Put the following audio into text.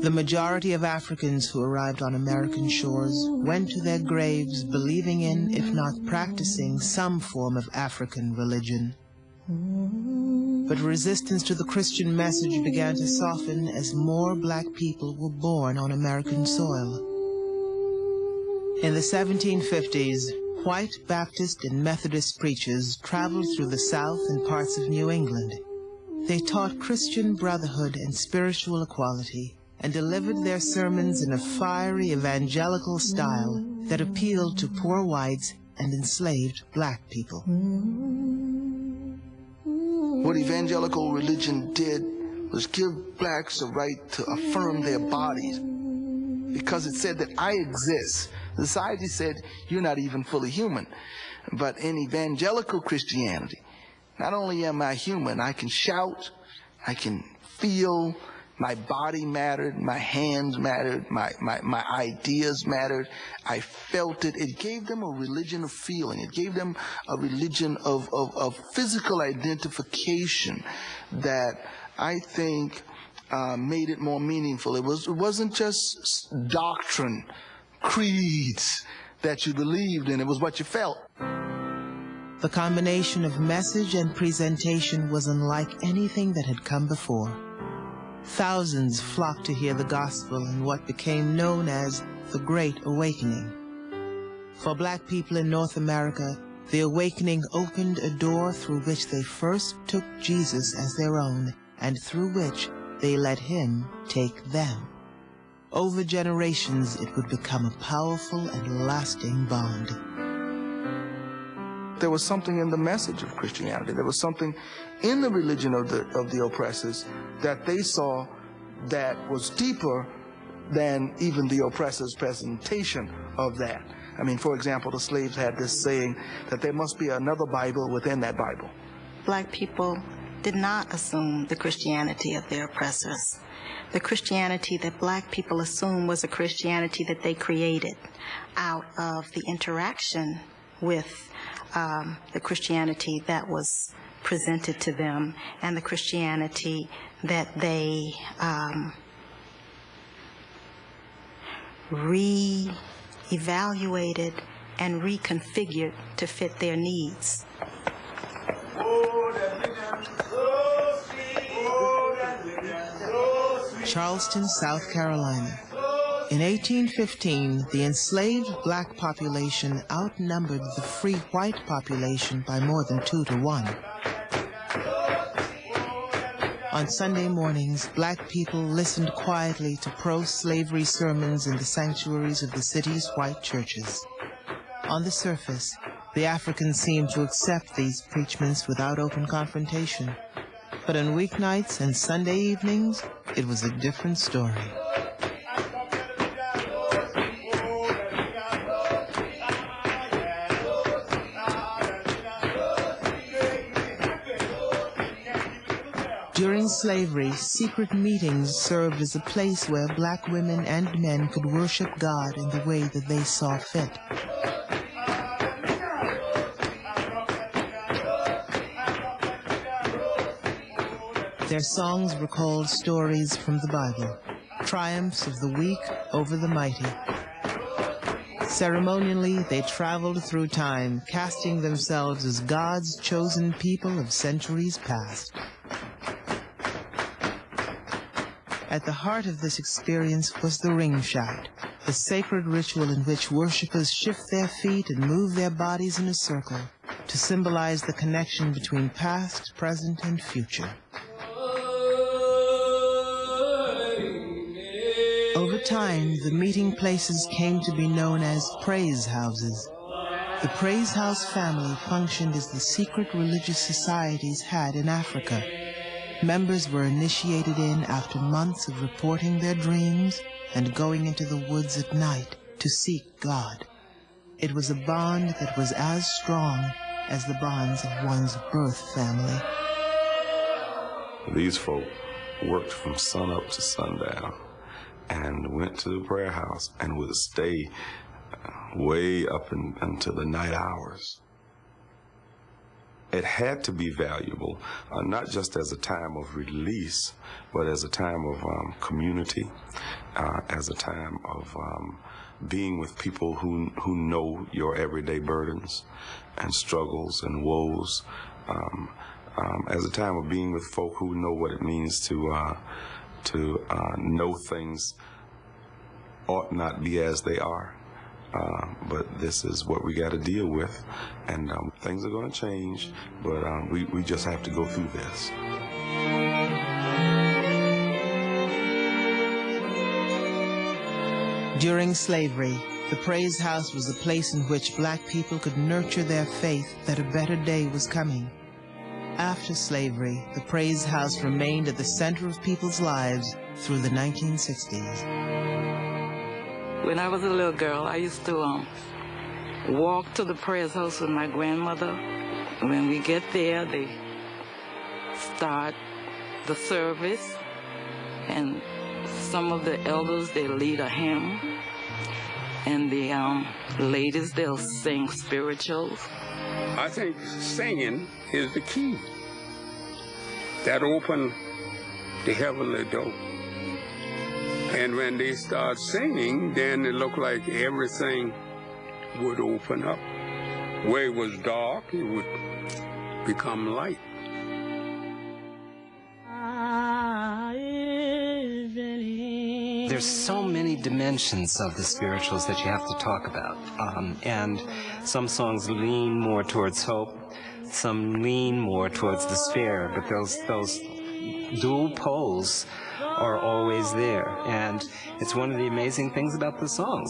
The majority of Africans who arrived on American shores went to their graves believing in, if not practicing, some form of African religion. But resistance to the Christian message began to soften as more black people were born on American soil. In the 1750s, white Baptist and Methodist preachers traveled through the South and parts of New England. They taught Christian brotherhood and spiritual equality, and delivered their sermons in a fiery evangelical style that appealed to poor whites and enslaved black people. What evangelical religion did was give blacks the right to affirm their bodies, because it said that I exist. Society said you're not even fully human. But in evangelical Christianity, not only am I human, I can shout, I can feel, my body mattered, my hands mattered, my ideas mattered. I felt it. It gave them a religion of feeling. It gave them a religion of physical identification that I think made it more meaningful. It wasn't just doctrine, creeds that you believed in. It was what you felt. The combination of message and presentation was unlike anything that had come before. Thousands flocked to hear the gospel in what became known as the Great Awakening. For black people in North America, the awakening opened a door through which they first took Jesus as their own, and through which they let him take them. Over generations, it would become a powerful and lasting bond. There was something in the message of Christianity. There was something in the religion of the oppressors that they saw that was deeper than even the oppressor's presentation of that. I mean, for example, the slaves had this saying that there must be another Bible within that Bible. Black people did not assume the Christianity of their oppressors. The Christianity that black people assumed was a Christianity that they created out of the interaction with the Christianity that was presented to them, and the Christianity that they re-evaluated and reconfigured to fit their needs. Charleston, South Carolina. In 1815, the enslaved black population outnumbered the free white population by more than 2 to 1. On Sunday mornings, black people listened quietly to pro-slavery sermons in the sanctuaries of the city's white churches. On the surface, the Africans seemed to accept these preachments without open confrontation. But on weeknights and Sunday evenings, it was a different story. During slavery, secret meetings served as a place where black women and men could worship God in the way that they saw fit. Their songs recalled stories from the Bible, triumphs of the weak over the mighty. Ceremonially, they traveled through time, casting themselves as God's chosen people of centuries past. At the heart of this experience was the Ringshout, the sacred ritual in which worshipers shift their feet and move their bodies in a circle to symbolize the connection between past, present, and future. Over time, the meeting places came to be known as praise houses. The praise house family functioned as the secret religious societies had in Africa. Members were initiated in after months of reporting their dreams and going into the woods at night to seek God. It was a bond that was as strong as the bonds of one's birth family. These folk worked from sunup to sundown and went to the prayer house and would stay way up into the night hours. it had to be valuable, not just as a time of release, but as a time of community, as a time of being with people who know your everyday burdens and struggles and woes, as a time of being with folk who know what it means to know things ought not be as they are. But this is what we got to deal with, and things are going to change, but we just have to go through this. During slavery, the Praise House was a place in which black people could nurture their faith that a better day was coming. After slavery, the Praise House remained at the center of people's lives through the 1960s. When I was a little girl, I used to walk to the Praise House with my grandmother. When we get there, they start the service, and some of the elders, they lead a hymn, and the ladies, they'll sing spirituals. I think singing is the key. That opened the heavenly door. And when they start singing, then it looked like everything would open up. Where it was dark, it would become light. There's so many dimensions of the spirituals that you have to talk about. And some songs lean more towards hope, some lean more towards despair, but those dual poles are always there. And it's one of the amazing things about the songs.